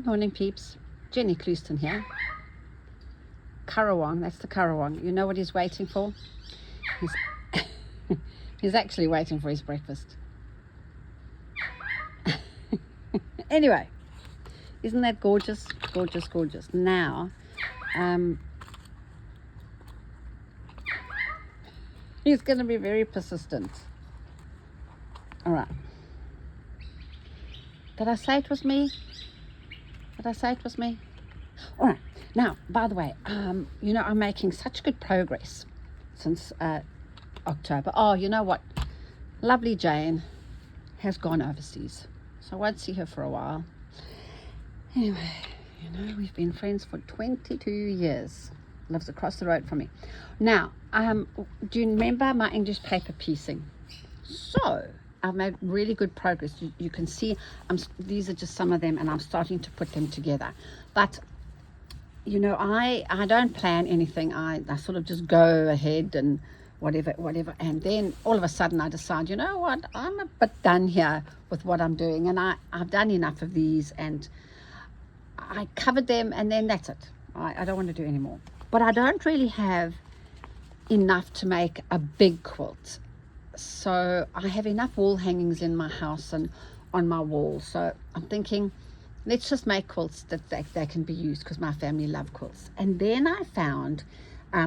Good morning, peeps. Jenny Clouston here. Currawong, that's the Currawong. You know what he's waiting for? He's actually waiting for his breakfast. Anyway, isn't that gorgeous? Gorgeous, gorgeous. Now, he's going to be very persistent. All right. Did I say it was me? Did I say it was me? All right. Now, by the way, you know, I'm making such good progress since October. Oh, you know what? Lovely Jane has gone overseas, so I won't see her for a while. Anyway, you know, we've been friends for 22 years. Lives across the road from me. Now, do you remember my English paper piecing? So, I've made really good progress. You can see these are just some of them, and I'm starting to put them together. But you know, I don't plan anything. I sort of just go ahead and whatever, and then all of a sudden I decide, you know what, I'm a bit done here with what I'm doing, and I've done enough of these, and I covered them, and then that's it. I don't want to do any more. But I don't really have enough to make a big quilt. So I have enough wall hangings in my house and on my wall. So I'm thinking, let's just make quilts that they can be used, because my family love quilts. And then I found,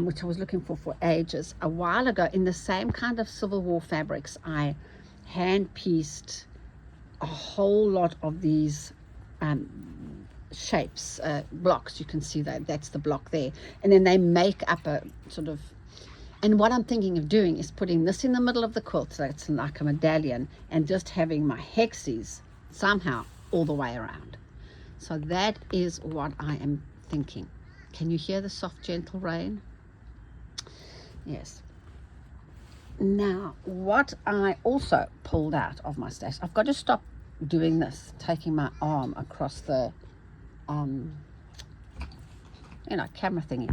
which I was looking for ages, a while ago, in the same kind of Civil War fabrics, I hand pieced a whole lot of these shapes, blocks. You can see that's the block there. And then they make up a sort of, and what I'm thinking of doing is putting this in the middle of the quilt, so it's like a medallion, and just having my hexes somehow all the way around. So that is what I am thinking. Can you hear the soft, gentle rain? Yes. Now, what I also pulled out of my stash, I've got to stop doing this, taking my arm across the, you know, camera thingy.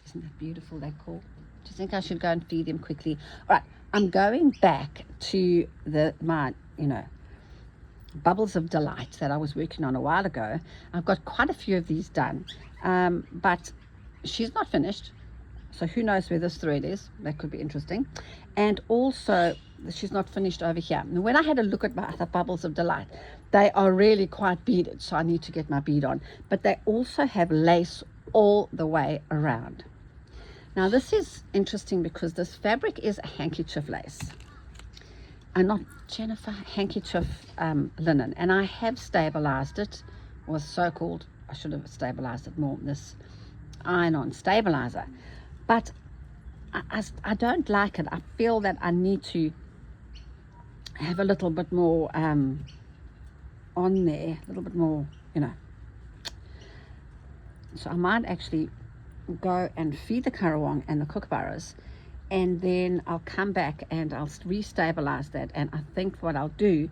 Isn't that beautiful, that call? Do you think I should go and feed him quickly? All right, I'm going back to my, you know, Bubbles of Delight that I was working on a while ago. I've got quite a few of these done, but she's not finished. So who knows where this thread is? That could be interesting. And also, she's not finished over here. And when I had a look at my other Bubbles of Delight, they are really quite beaded, so I need to get my bead on. But they also have lace all the way around. Now this is interesting because this fabric is a handkerchief lace, and not Jennifer, handkerchief linen, and I have stabilized it with so-called, I should have stabilized it more, this iron-on stabilizer, but I don't like it. I feel that I need to have a little bit more on there, a little bit more, you know. So I might actually go and feed the Currawong and the kookaburras, and then I'll come back and I'll restabilize that. And I think what I'll do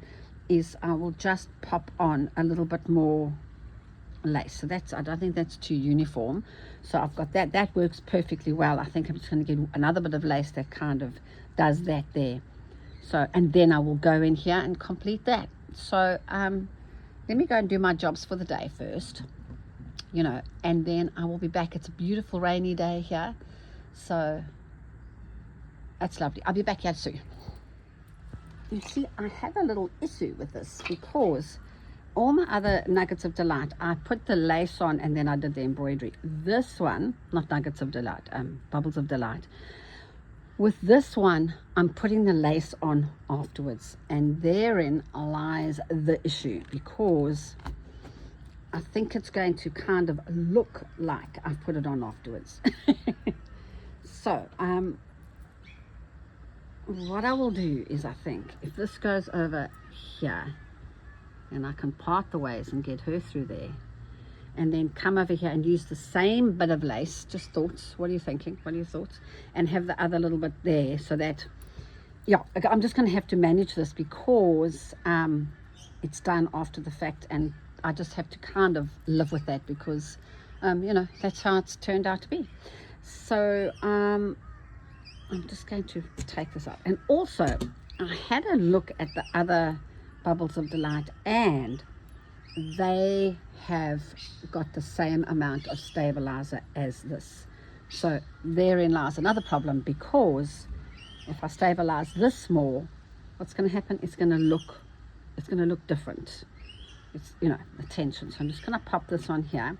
is I will just pop on a little bit more lace. So that's, I don't think that's too uniform. So I've got that works perfectly well. I think I'm just going to get another bit of lace that kind of does that there. So, and then I will go in here and complete that. So let me go and do my jobs for the day first, you know, and then I will be back. It's a beautiful rainy day here, so that's lovely. I'll be back here soon. You see, I have a little issue with this because all my other Nuggets of Delight, I put the lace on and then I did the embroidery. This one, not Nuggets of Delight, Bubbles of Delight. With this one, I'm putting the lace on afterwards, and therein lies the issue, because I think it's going to kind of look like I put it on afterwards. So, what I will do is, I think, if this goes over here, and I can part the ways and get her through there, and then come over here and use the same bit of lace, just thoughts, what are you thinking, what are your thoughts, and have the other little bit there, so that, yeah, I'm just going to have to manage this because it's done after the fact, and I just have to kind of live with that because, you know, that's how it's turned out to be. So I'm just going to take this out. And also, I had a look at the other Bubbles of Delight, and they have got the same amount of stabilizer as this. So therein lies another problem, because if I stabilize this more, what's going to happen? It's going to look different. It's, you know, the tension. So I'm just going to pop this on here,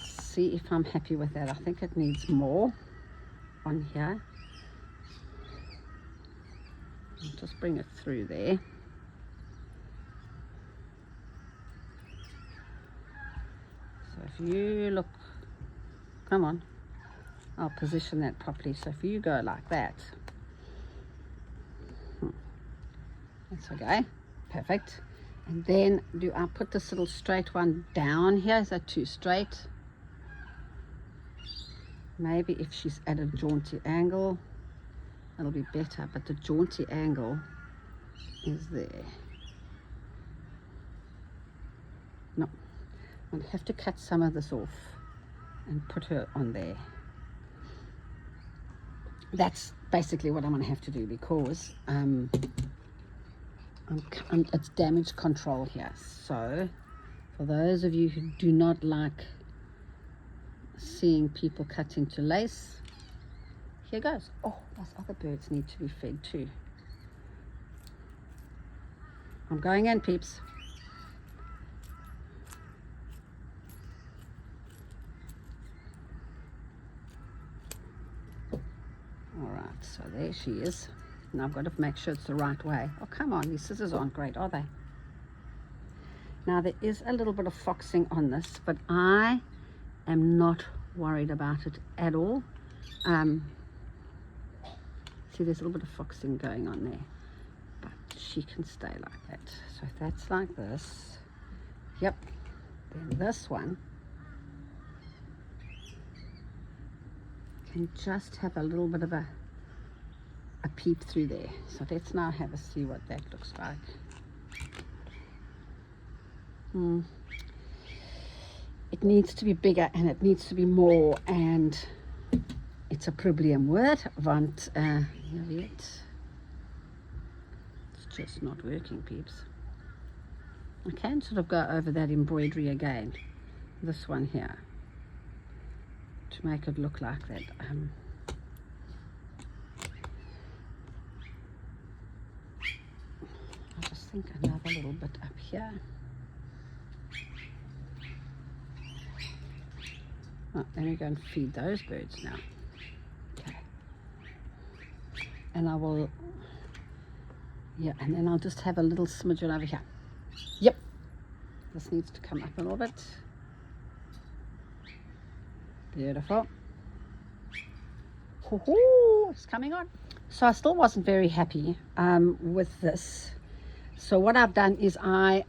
see if I'm happy with that. I think it needs more on here. I'll just bring it through there. So if you look, come on, I'll position that properly. So if you go like that, that's okay, perfect. And then do I put this little straight one down here? Is that too straight? Maybe if she's at a jaunty angle, that'll be better, but the jaunty angle is there. No, I'll have to cut some of this off and put her on there. That's basically what I'm going to have to do, because it's damage control here. So for those of you who do not like seeing people cut into lace, here goes. Oh, those other birds need to be fed too. I'm going in, peeps. All right, so there she is. Now I've got to make sure it's the right way. Oh, come on, these scissors aren't great, are they? Now there is a little bit of foxing on this, but I am not worried about it at all. See, there's a little bit of foxing going on there, but she can stay like that. So if that's like this, yep, then this one can just have a little bit of a peep through there. So let's now have a see what that looks like. It needs to be bigger and it needs to be more, and it's a problem word, want you weet, it's just not working, peeps. I can sort of go over that embroidery again, this one here, to make it look like that. I just think another little bit up here. Oh, let me go and feed those birds now. Okay. And I will, yeah, and then I'll just have a little smidgen over here. Yep. This needs to come up a little bit. Beautiful. Hoo-hoo, it's coming on. So I still wasn't very happy with this. So what I've done is I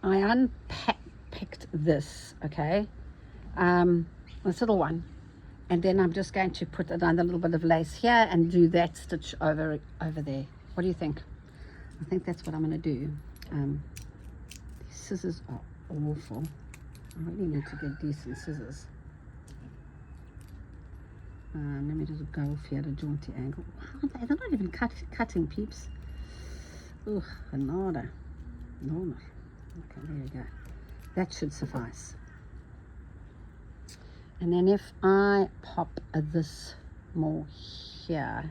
unpicked this, okay, this little one, and then I'm just going to put another little bit of lace here and do that stitch over there. What do you think? I think that's what I'm going to do. These scissors are awful. I really need to get decent scissors. Let me just go off here at a jaunty angle. They're not even cutting, peeps. Ugh, nada. No. Okay, there you go. That should suffice. And then if I pop this more here,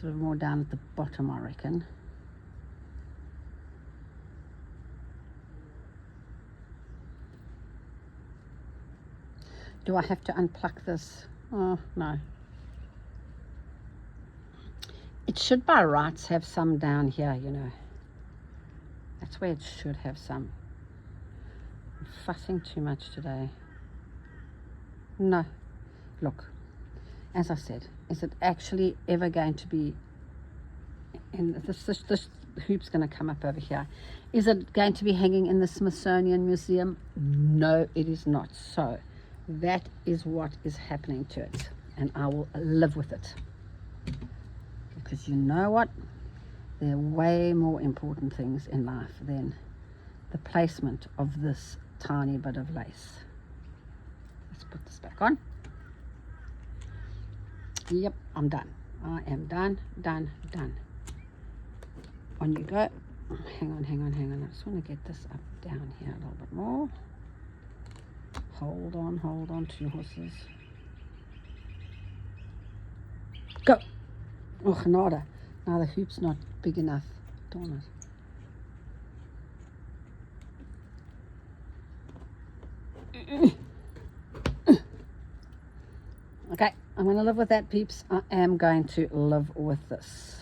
sort of more down at the bottom, I reckon. Do I have to unpluck this? Oh, no. It should by rights have some down here, you know. That's where it should have some. I'm fussing too much today. No. Look, as I said, is it actually ever going to be, and this hoop's going to come up over here. Is it going to be hanging in the Smithsonian Museum? No, it is not. So that is what is happening to it, and I will live with it. Because you know what? There are way more important things in life than the placement of this tiny bit of lace. Let's put this back on. Yep, I'm done. I am done. On you go. hang on. I just want to get this up down here a little bit more. Hold on to your horses. Go. Oh, nada. Now the hoop's not big enough. Darn it. Okay, I'm going to live with that, peeps. I am going to live with this.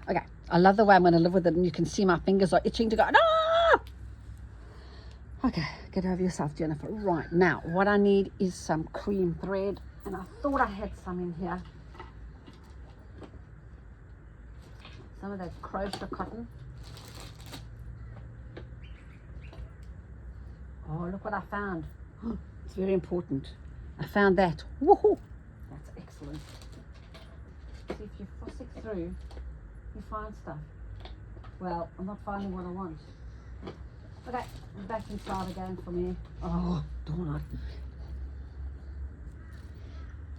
Okay, I love the way I'm going to live with it, and you can see my fingers are itching to go. Ah! Okay, get over yourself, Jennifer. Right, now, what I need is some cream thread, and I thought I had some in here. Some of that crochet cotton. Oh, look what I found. It's very important. I found that. Woohoo! That's excellent. See, if you force it through, you find stuff. Well, I'm not finding what I want. Okay, back inside again for me. Oh, darn it.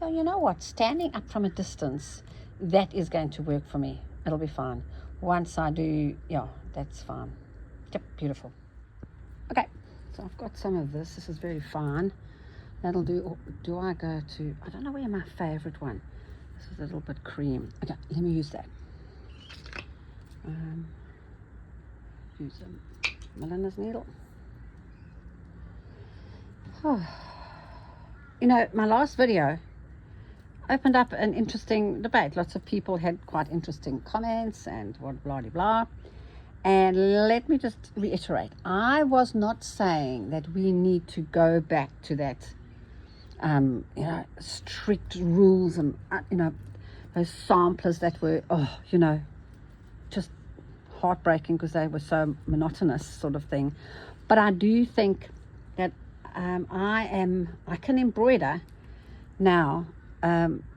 So you know what? Standing up from a distance, that is going to work for me. It'll be fine. Once I do, yeah, that's fine. Yep, beautiful. Okay. So I've got some of this. This is very fine. That'll do. Or do I go to, I don't know where my favorite one. This is a little bit cream. Okay, let me use that. Use a milliner's needle. You know, my last video opened up an interesting debate. Lots of people had quite interesting comments and what blah blah blah. And let me just reiterate, I was not saying that we need to go back to that, you know, strict rules and, you know, those samplers that were, oh, you know, just heartbreaking because they were so monotonous sort of thing. But I do think that I can embroider now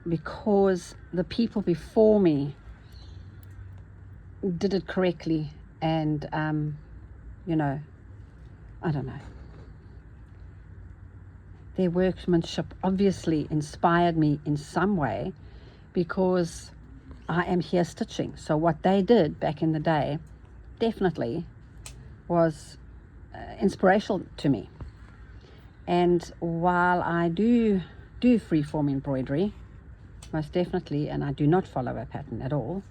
because the people before me did it correctly. And, you know, I don't know. Their workmanship obviously inspired me in some way because I am here stitching. So what they did back in the day definitely was inspirational to me. And while I do freeform embroidery, most definitely, and I do not follow a pattern at all,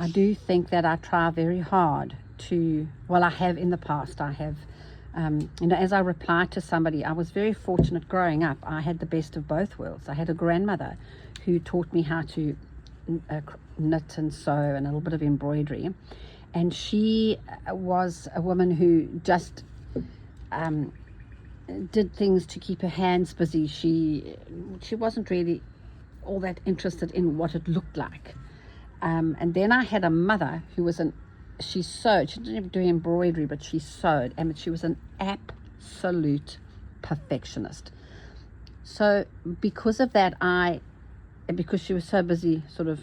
I do think that I try very hard to, well, I have in the past, I have, you know, as I replied to somebody, I was very fortunate growing up. I had the best of both worlds. I had a grandmother who taught me how to knit and sew and a little bit of embroidery. And she was a woman who just did things to keep her hands busy. She wasn't really all that interested in what it looked like. And then I had a mother who was she sewed. She didn't even do embroidery, but she sewed, and she was an absolute perfectionist. So because of that, because she was so busy sort of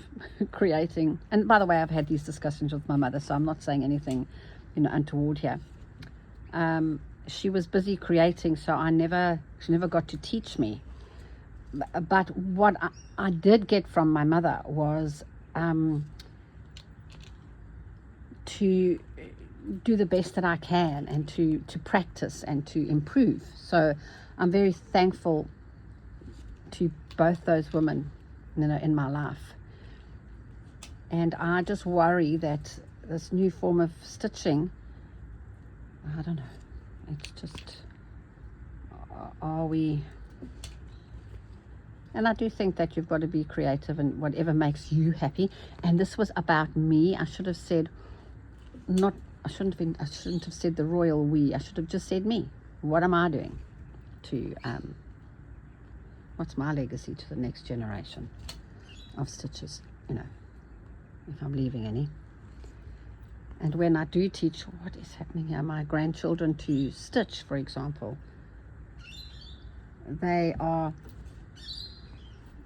creating, and by the way, I've had these discussions with my mother, so I'm not saying anything, you know, untoward here. She was busy creating, so she never got to teach me. But what I did get from my mother was to do the best that I can and to practice and to improve. So I'm very thankful to both those women, you know, in my life. And I just worry that this new form of stitching, I don't know, it's just, are we... And I do think that you've got to be creative and whatever makes you happy. And this was about me. I should have said, I shouldn't have said the royal we. I should have just said me. What am I doing to, what's my legacy to the next generation of stitches, you know, if I'm leaving any. And when I do teach, what is happening here, my grandchildren to stitch, for example,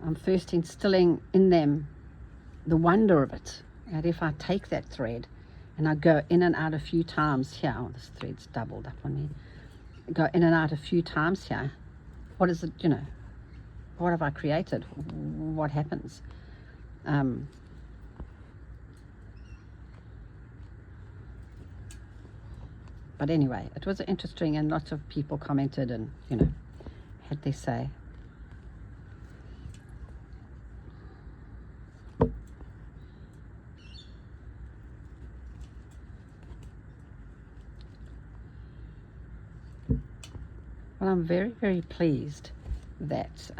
I'm first instilling in them the wonder of it. And if I take that thread and I go in and out a few times here, oh, this thread's doubled up on me, go in and out a few times here, what is it, you know, what have I created? What happens? But anyway, it was interesting, and lots of people commented and, you know, had their say. Well, I'm very, very pleased that,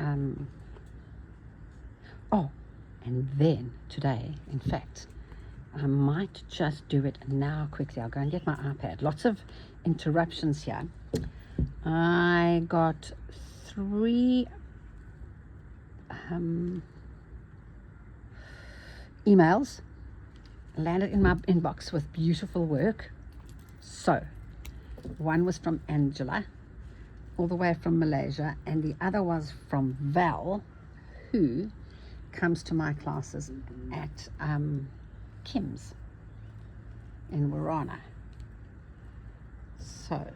oh, and then today, in fact, I might just do it now quickly. I'll go and get my iPad. Lots of interruptions here. I got 3 emails landed in my inbox with beautiful work. So, one was from Angela, all the way from Malaysia, and the other was from Val, who comes to my classes at Kim's in Warana. So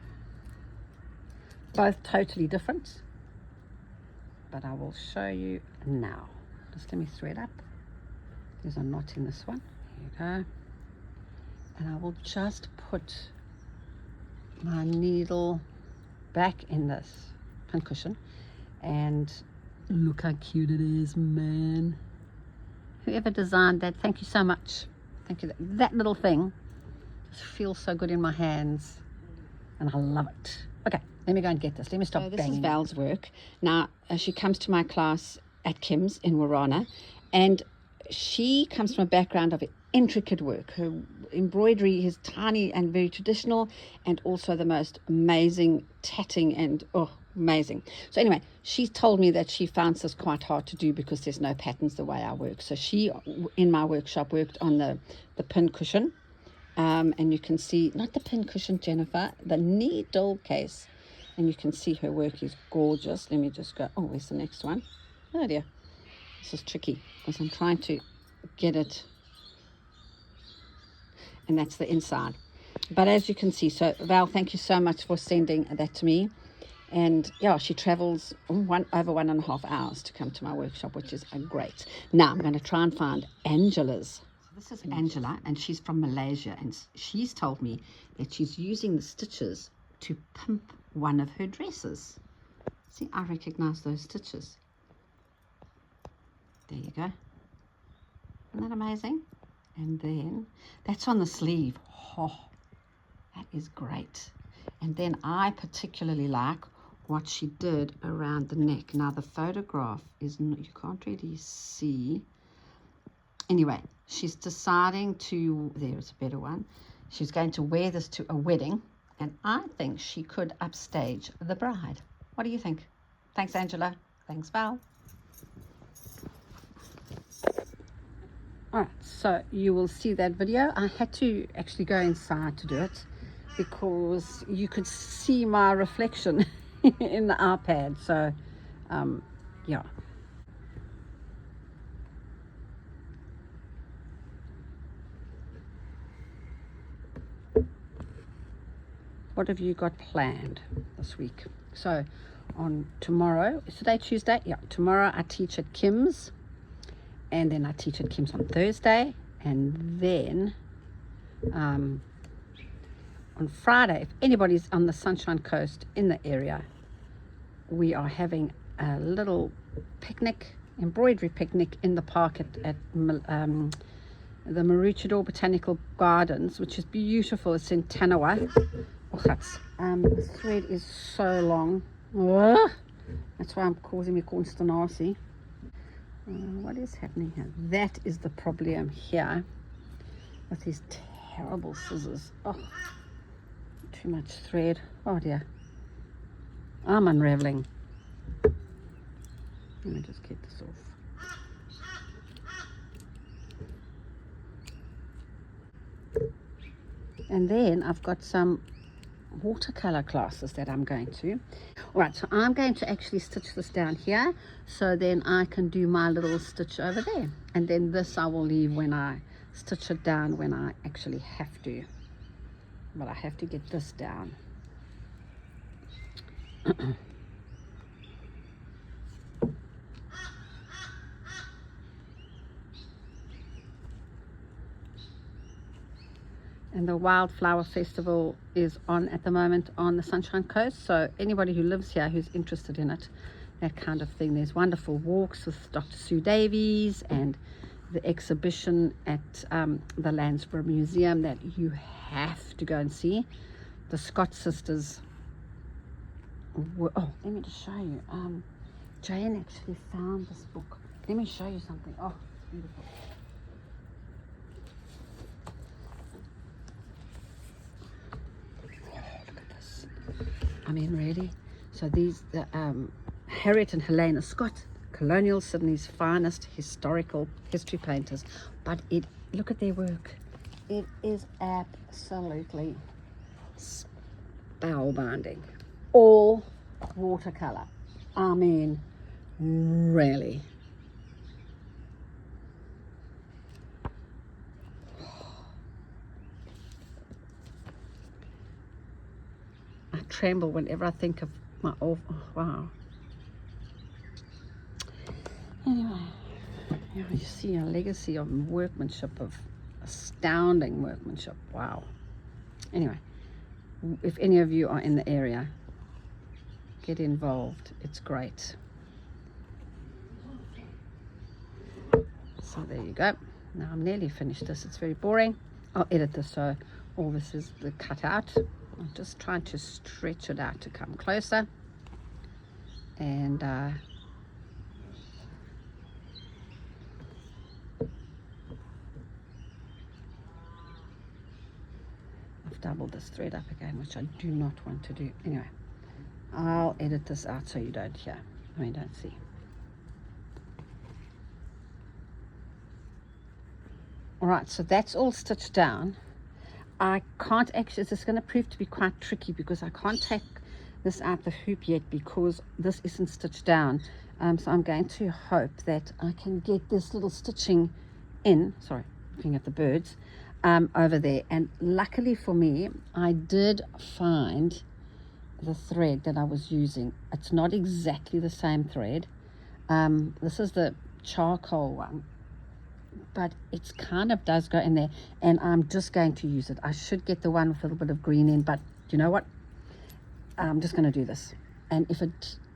both totally different, but I will show you now. Just let me thread up. There's a knot in this one. Here you go. And I will just put my needle back in this pincushion, and look how cute it is, man. Whoever designed that, thank you so much. Thank you. That little thing just feels so good in my hands, and I love it. Okay, let me go and get this. Let me stop banging. This is Val's work. Now, she comes to my class at Kim's in Warana, and she comes from a background of intricate work. Her embroidery is tiny and very traditional, and also the most amazing tatting, and amazing. So anyway, she told me that she finds this quite hard to do because there's no patterns the way I work. So she, in my workshop, worked on the pin cushion, and you can see, not the pin cushion, Jennifer, the needle case, and you can see her work is gorgeous. Let me just go, where's the next one? Oh dear, this is tricky because I'm trying to get it, and that's the inside. But as you can see, so Val, thank you so much for sending that to me. And yeah, she travels over 1.5 hours to come to my workshop, which is great. Now I'm going to try and find Angela's. So this is Angela, and she's from Malaysia, and she's told me that she's using the stitches to pimp one of her dresses. See, I recognize those stitches. There you go. Isn't that amazing? And then that's on the sleeve. Oh, that is great. And then I particularly like what she did around the neck. Now the photograph is, you can't really see. Anyway, she's deciding to, there's a better one. She's going to wear this to a wedding, and I think she could upstage the bride. What do you think? Thanks, Angela. Thanks, Val. All right, so you will see that video. I had to actually go inside to do it because you could see my reflection in the iPad. So, yeah. What have you got planned this week? So, on tomorrow, is today Tuesday? Yeah, tomorrow I teach at Kim's. And then I teach at Kim's on Thursday, and then on Friday, if anybody's on the Sunshine Coast in the area, we are having a little picnic, embroidery picnic in the park at the Maroochydore Botanical Gardens, which is beautiful. It's in Tanawa. The thread is so long. That's why I'm causing me consternation. What is happening here? That is the problem here with these terrible scissors. Oh, too much thread. Oh dear, I'm unraveling. Let me just get this off. And then I've got some watercolor classes that I'm going to. All right, so I'm going to actually stitch this down here, so then I can do my little stitch over there, and then this I will leave when I stitch it down, when I actually have to. But I have to get this down. And the Wildflower Festival is on at the moment on the Sunshine Coast. So anybody who lives here who's interested in it, that kind of thing. There's wonderful walks with Dr. Sue Davies and the exhibition at the Landsborough Museum that you have to go and see. The Scott sisters were, oh, let me just show you. Jane actually found this book. Let me show you something. Oh, it's beautiful. Look at this. I mean, really? So these, Harriet and Helena Scott, colonial Sydney's finest historical history painters. But look at their work. It is absolutely spellbinding. All watercolor. I mean, really. I tremble whenever I think of my, oh wow. Anyway, you see a legacy of workmanship, of astounding workmanship. Wow. Anyway, if any of you are in the area, get involved. It's great. So there you go. Now I'm nearly finished this. It's very boring. I'll edit this so all this is the cutout. I'm just trying to stretch it out to come closer. And I've doubled this thread up again, which I do not want to do. Anyway, I'll edit this out so you don't hear. I mean, don't see. All right, so that's all stitched down. I can't actually, this is going to prove to be quite tricky because I can't take this out the hoop yet because this isn't stitched down. So I'm going to hope that I can get this little stitching in, sorry, looking at the birds, over there. And luckily for me, I did find the thread that I was using. It's not exactly the same thread. This is the charcoal one, but it's kind of does go in there, and I'm just going to use it. I should get the one with a little bit of green in, but you know what? I'm just going to do this. And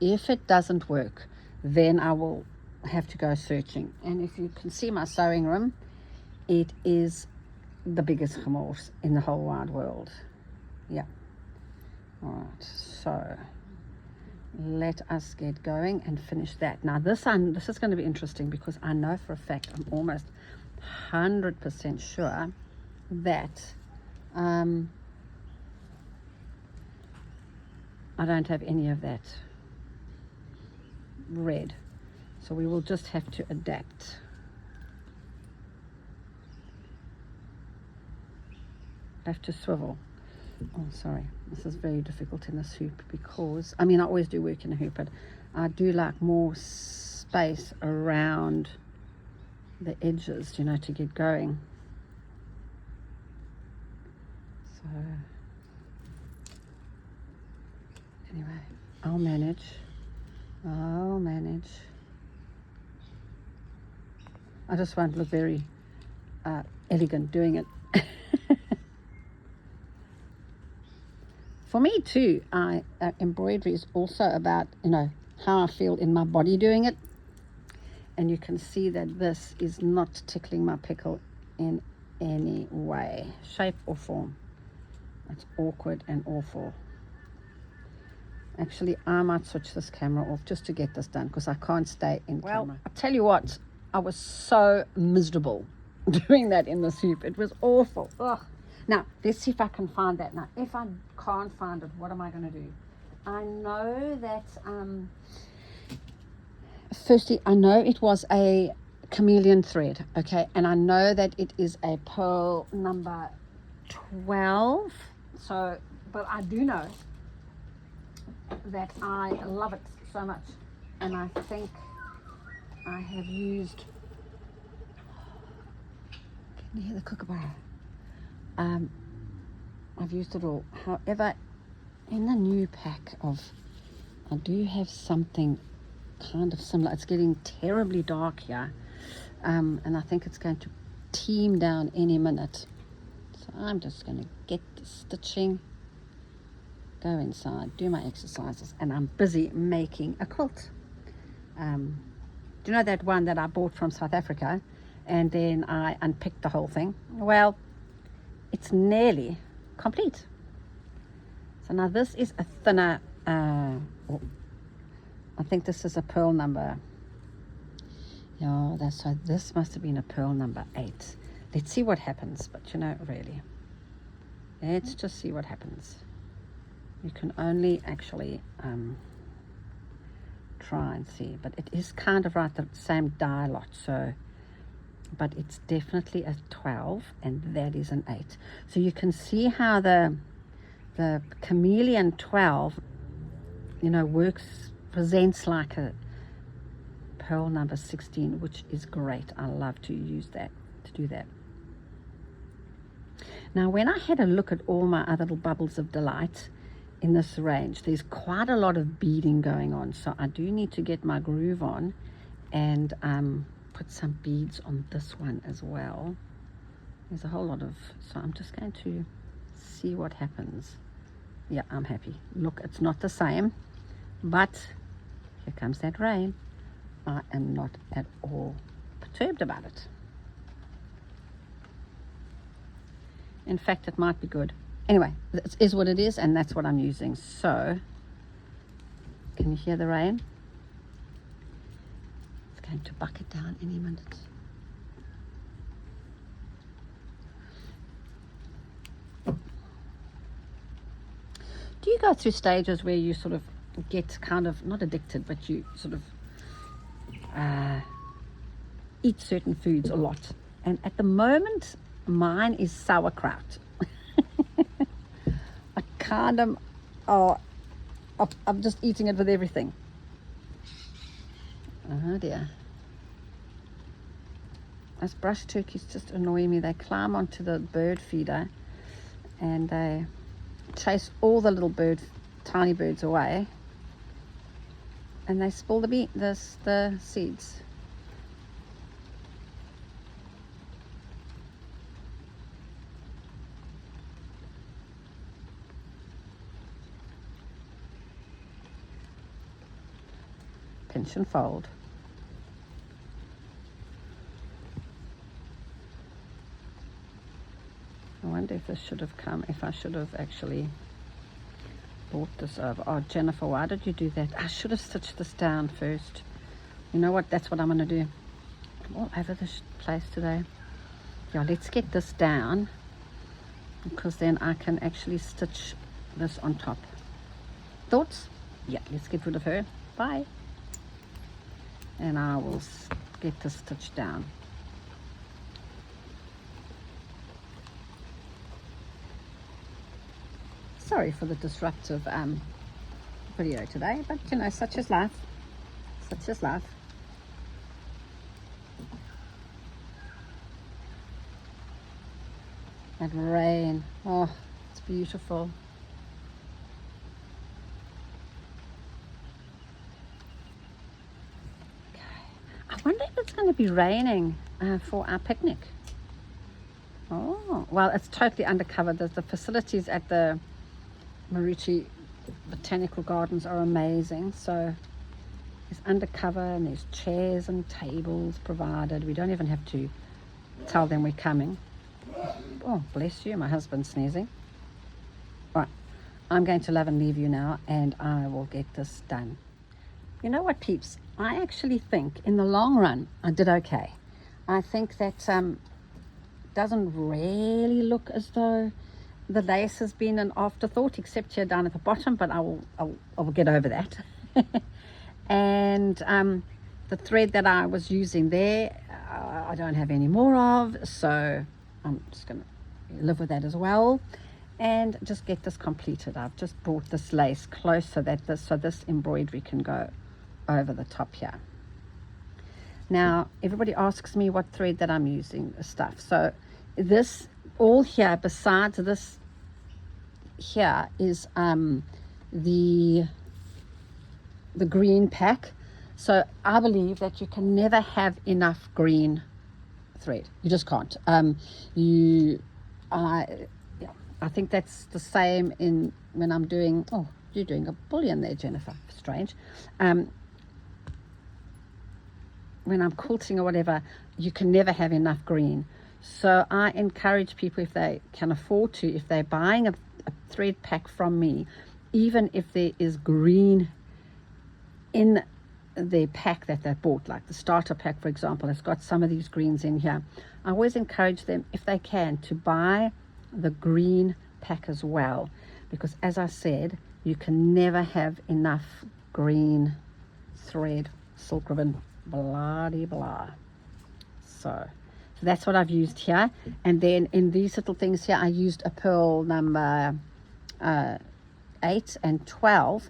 if it doesn't work, then I will have to go searching. And if you can see my sewing room, it is the biggest gemors in the whole wide world. Yeah. All right. So let us get going and finish that. Now this is going to be interesting because I know for a fact, I'm almost 100% sure that I don't have any of that red, so we will just have to adapt. I have to swivel. Oh, sorry, this is very difficult in this hoop because, I mean, I always do work in a hoop, but I do like more space around the edges, you know, to get going. So, anyway, I'll manage. I just won't look very elegant doing it. For me too, embroidery is also about, you know, how I feel in my body doing it. And you can see that this is not tickling my pickle in any way, shape or form. It's awkward and awful. Actually, I might switch this camera off just to get this done because I can't stay in camera. I'll tell you what, I was so miserable doing that in this hoop. It was awful. Ugh. Now, let's see if I can find that. Now, if I can't find it, what am I going to do? I know that, firstly, I know it was a chameleon thread, okay? And I know that it is a pearl number 12. So, but I do know that I love it so much. And I think I have used, can you hear the kookaburra? I've used it all. However, in the new pack I do have something kind of similar. It's getting terribly dark here, and I think it's going to team down any minute. So So I'm just going to get the stitching, go inside, do my exercises, and I'm busy making a quilt. Do you know that one that I bought from South Africa and then I unpicked the whole thing? Well, it's nearly complete. So now this is a thinner, I think this is a purl number. Yeah, so this must have been a purl number 8. Let's see what happens, but you know, really, let's just see what happens. You can only actually try and see, but it is kind of right, the same dye lot, so, but it's definitely a 12 and that is an 8. So you can see how the chameleon 12, you know, presents like a pearl number 16, which is great. I love to use that, to do that. Now when I had a look at all my other little bubbles of delight in this range, there's quite a lot of beading going on, so I do need to get my groove on and put some beads on this one as well. There's a whole lot of, so I'm just going to see what happens. Yeah, I'm happy. Look, it's not the same, but here comes that rain. I am not at all perturbed about it. In fact, it might be good. Anyway, it is what it is, and that's what I'm using. So, can you hear the rain? It's going to bucket down any minute. Do you go through stages where you sort of get kind of, not addicted, but you sort of eat certain foods a lot? And at the moment, mine is sauerkraut. I kind of, I'm just eating it with everything. Oh dear. Those brush turkeys just annoy me. They climb onto the bird feeder and they chase all the little tiny birds away, and they spill the seeds. Pinch and fold. I wonder if this should have come, if I should have actually brought this over. Oh, Jennifer, why did you do that? I should have stitched this down first. You know what? That's what I'm going to do. I'm all over this place today. Yeah, let's get this down, because then I can actually stitch this on top. Thoughts? Yeah, let's get rid of her. Bye. And I will get this stitched down. Sorry for the disruptive video today, but you know, such is life. Such is life. That rain, oh, it's beautiful. Okay, I wonder if it's going to be raining for our picnic. Oh, well, it's totally undercover. The facilities at the Maruti Botanical Gardens are amazing. So it's undercover and there's chairs and tables provided. We don't even have to tell them we're coming. Oh, bless you, my husband's sneezing. Right, I'm going to love and leave you now, and I will get this done. You know what, peeps? I actually think in the long run I did okay. I think that doesn't really look as though the lace has been an afterthought, except here down at the bottom, but I will get over that. And the thread that I was using there, I don't have any more of, so I'm just going to live with that as well, and just get this completed. I've just brought this lace close so that this embroidery can go over the top here. Now everybody asks me what thread that I'm using, stuff. So this all here, besides this here, is the green pack. So I believe that you can never have enough green thread. You just can't. You Yeah, I think that's the same in when I'm doing, oh, you're doing a bullion there, Jennifer, strange. When I'm quilting or whatever, you can never have enough green. So I encourage people, if they can afford to, if they're buying a thread pack from me, even if there is green in the pack that they bought, like the starter pack, for example, has got some of these greens in here. I always encourage them, if they can, to buy the green pack as well, because as I said, you can never have enough green thread, silk ribbon, blah de blah. So that's what I've used here. And then in these little things here, I used a pearl number 8 and 12.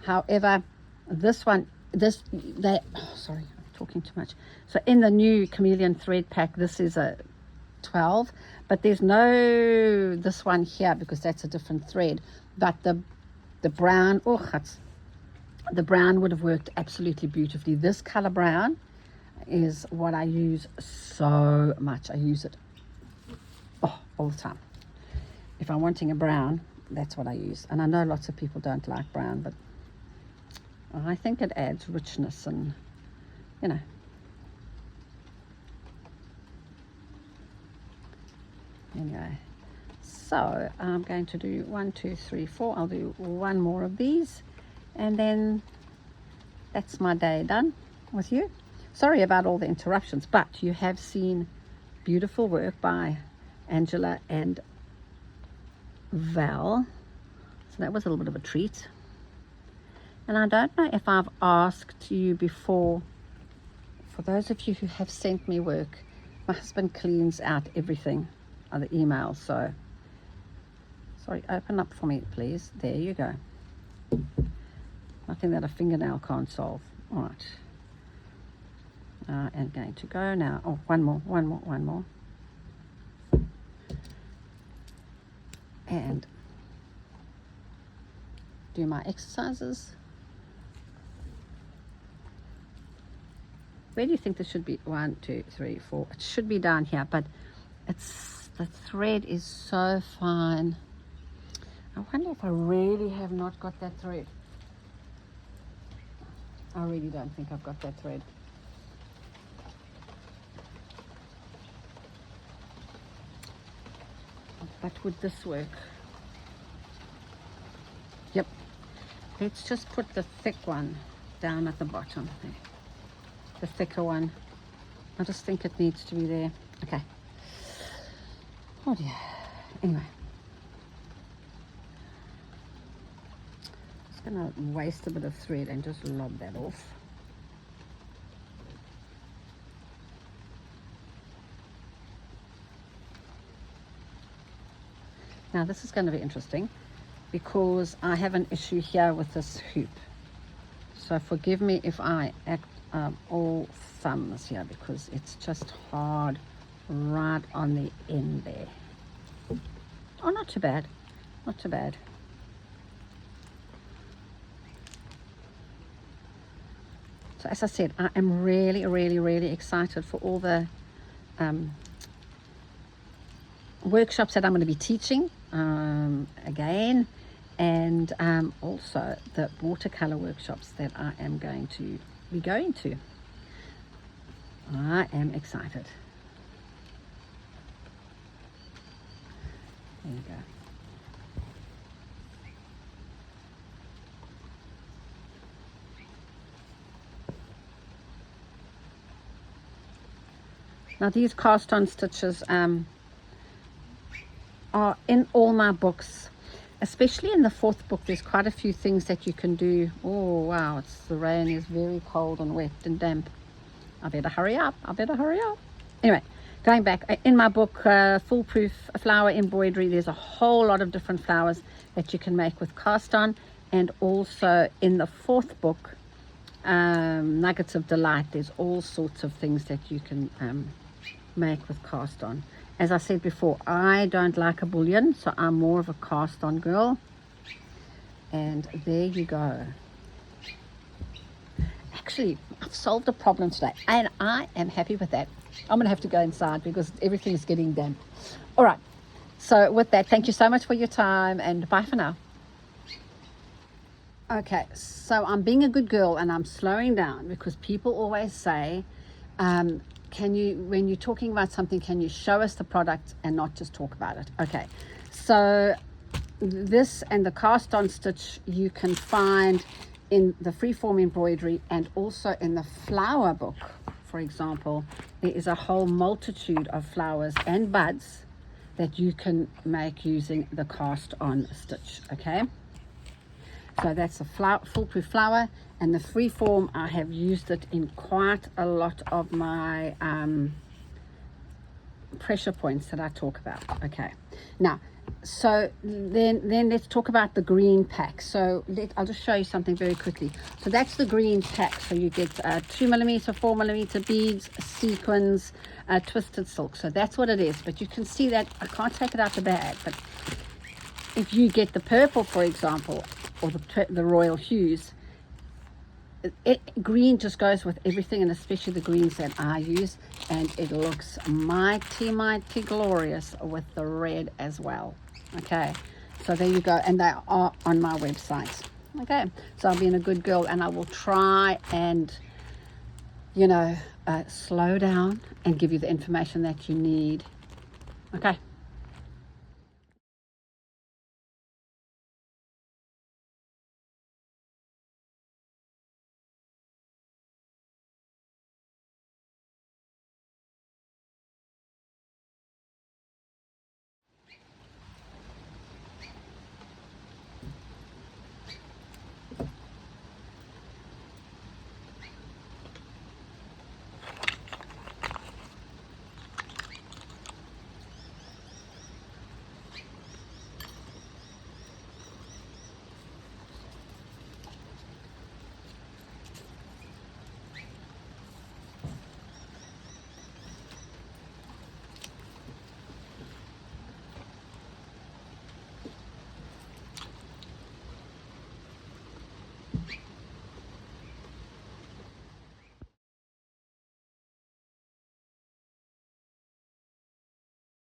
However, this one, sorry, I'm talking too much. So in the new chameleon thread pack, this is a 12, but there's no this one here because that's a different thread. But the brown, the brown would have worked absolutely beautifully. This color brown is what I use so much. I use it all the time. If I'm wanting a brown, that's what I use. And I know lots of people don't like brown, but I think it adds richness and, you know. Anyway, so I'm going to do 1, 2, 3, 4. I'll do one more of these, and then that's my day done with you. Sorry about all the interruptions, but you have seen beautiful work by Angela and Val. So that was a little bit of a treat. And I don't know if I've asked you before, for those of you who have sent me work, my husband cleans out everything on the emails. So, sorry, open up for me, please. There you go. Nothing that a fingernail can't solve. All right. And going to go now. Oh, one more. And do my exercises. Where do you think this should be? 1, 2, 3, 4. It should be down here, but the thread is so fine. I wonder if I really have not got that thread. I really don't think I've got that thread. But would this work? Yep. Let's just put the thick one down at the bottom. The thicker one. I just think it needs to be there. Okay. Oh dear. Anyway. Just gonna waste a bit of thread and just lob that off. Now this is going to be interesting because I have an issue here with this hoop. So forgive me if I act all thumbs here because it's just hard right on the end there. Oh, not too bad. Not too bad. So as I said, I am really, really, really excited for all the workshops that I'm going to be teaching again, and also the watercolor workshops that I am going to be going to. I am excited. There you go. Now these cast on stitches are in all my books, especially in the 4th book. There's quite a few things that you can do. Oh wow, the rain is very cold and wet and damp. I better hurry up. Anyway, going back in my book, Foolproof Flower Embroidery, there's a whole lot of different flowers that you can make with cast on. And also in the 4th book, Nuggets of Delight, there's all sorts of things that you can make with cast on. As I said before, I don't like a bullion, so I'm more of a cast on girl. And there you go. Actually, I've solved a problem today, and I am happy with that. I'm going to have to go inside because everything's getting damp. All right, So with that, thank you so much for your time, and bye for now. Okay, so I'm being a good girl and I'm slowing down because people always say, can you, when you're talking about something, can you show us the product and not just talk about it? Okay, so this and the cast on stitch you can find in the freeform embroidery and also in the flower book. For example, there is a whole multitude of flowers and buds that you can make using the cast on stitch. Okay, so that's a foolproof flower, and the freeform, I have used it in quite a lot of my pressure points that I talk about. Okay, now so then let's talk about the green pack. So I'll just show you something very quickly. So that's the green pack. So you get 2mm, 4mm beads, sequins, twisted silk. So that's what it is. But you can see that I can't take it out the bag, but if you get the purple, for example, or the royal hues, green just goes with everything, and especially the greens that I use, and it looks mighty glorious with the red as well. Okay, so there you go, and they are on my website. Okay, so I'm being a good girl, and I will try and, you know, slow down and give you the information that you need. Okay.